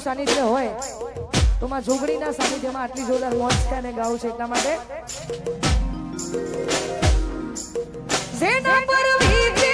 સાનિધ્ય હોય તો માં જોગણીના સાનિધ્યમાં આટલી જોરદાર મોજ છે અને ગાવું છે એટલા માટે જેના પર વીતે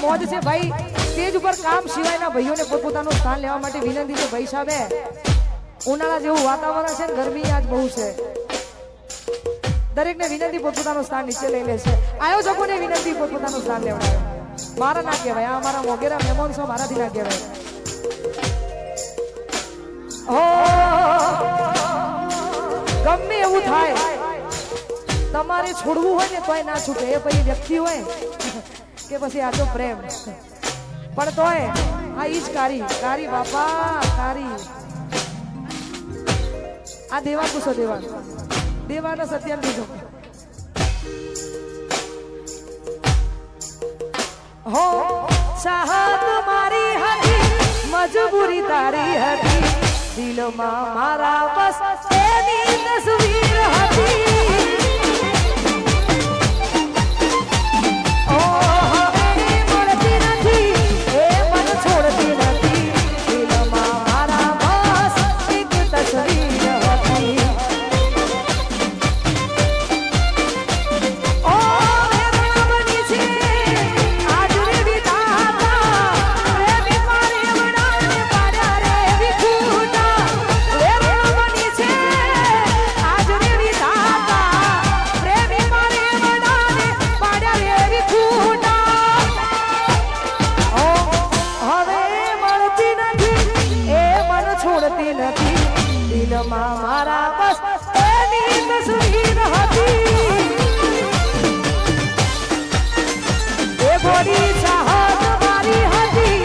મોજ છે ભાઈ સ્ટેજ ઉપર કામ સિવાયના ભાઈઓને પોતપોતાનું સ્થાન લેવા માટે વિનંતી છે ભાઈ સાહેબે ઉનાળા જેવું વાતાવરણ છે ને ગરમી આજ બહુ છે દરેકને વિનંતી પોતપોતાનું સ્થાન નીચે લઈ લે છે આયોજકોને વિનંતી પોતપોતાનું સ્થાન લેવડાવે મારા ના કહેવાય આ અમારા મોગેરા મહેમાન છો મારાથી ના કહેવાય ગમે એવું થાય તમારે છોડવું હોય ને તોય ના છૂટે એ પછી વ્યક્તિ હોય કે પછી આ તો પ્રેમ પણ તોય આ ઈ જ કારી બાપા કારી આ દેવા પૂછો દેવાના સત્યાન લીધો હો ચાહત મારી હતી મજબૂરી તારી હતી દિલમાં મારા બસ એની તસવીર હતી મારા બસ એની તસવીર હતી એ ગોરી ચાહત મારી હતી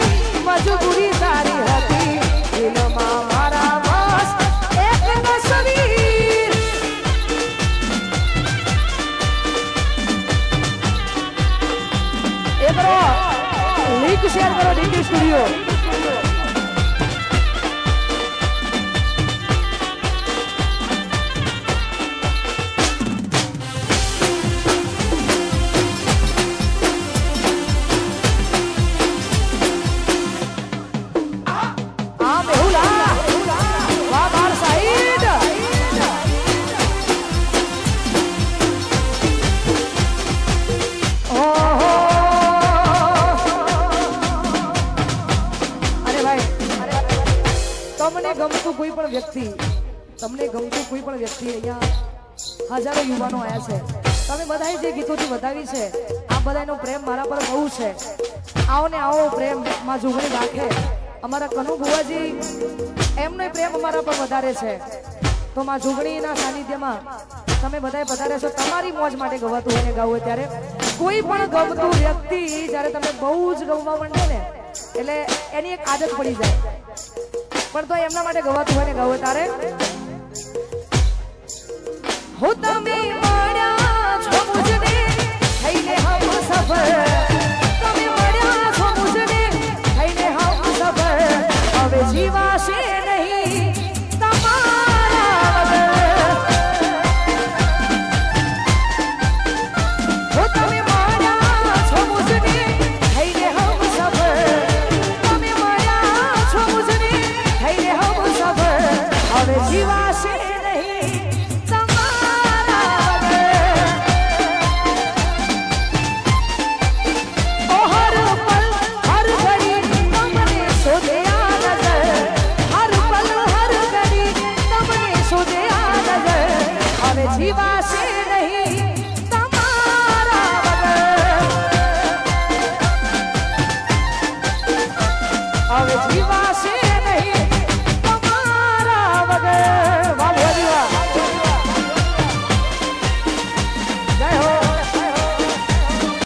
પણ વ્યક્તિ, તમને ગમતું કોઈ પણ વ્યક્તિ, અહીંયા હજારો યુવાનો આવ્યા છે, તમે બધાએ જે ગીતોથી વધાવી છે, આ બધાનો પ્રેમ મારા પર બહુ છે. આવો ને આવો પ્રેમ માં જોગણી રાખે. અમારા કનુ બુવાજી, એમનો પ્રેમ અમારા પર વધારે છે. તો માં જોગણીના સાનિધ્યમાં તમે બધાએ પધાર્યા છો. તમારી મોજ માટે ગવાતું હોય ને ગાવું હોય ત્યારે, કોઈ પણ ગમતું વ્યક્તિ જ્યારે તમે બહુ જ ગમવા માંડે ને એટલે એની એક આદત પડી જાય, પણ તો એમના માટે ગવાતું હોય ને ગાવું હોય ત્યારે, હો તમે મળ્યા છો મુજને થઈને હમ સફર, તમે મળ્યા છો મુજને થઈને હમ સફર, હવે જીવાશે નહીં તમારા વગર. હો તમે મળ્યા છો મુજને થઈને હમ સફર, તમે મળ્યા છો મુજને થઈને હમ સફર, હવે જીવાશે નહીં તમારા વગર. ઓ હર પલ હર ઘડી તમને શોધે આ નજર, હર પલ હર ઘડી તમને શોધે આ નજર, હવે જીવાશે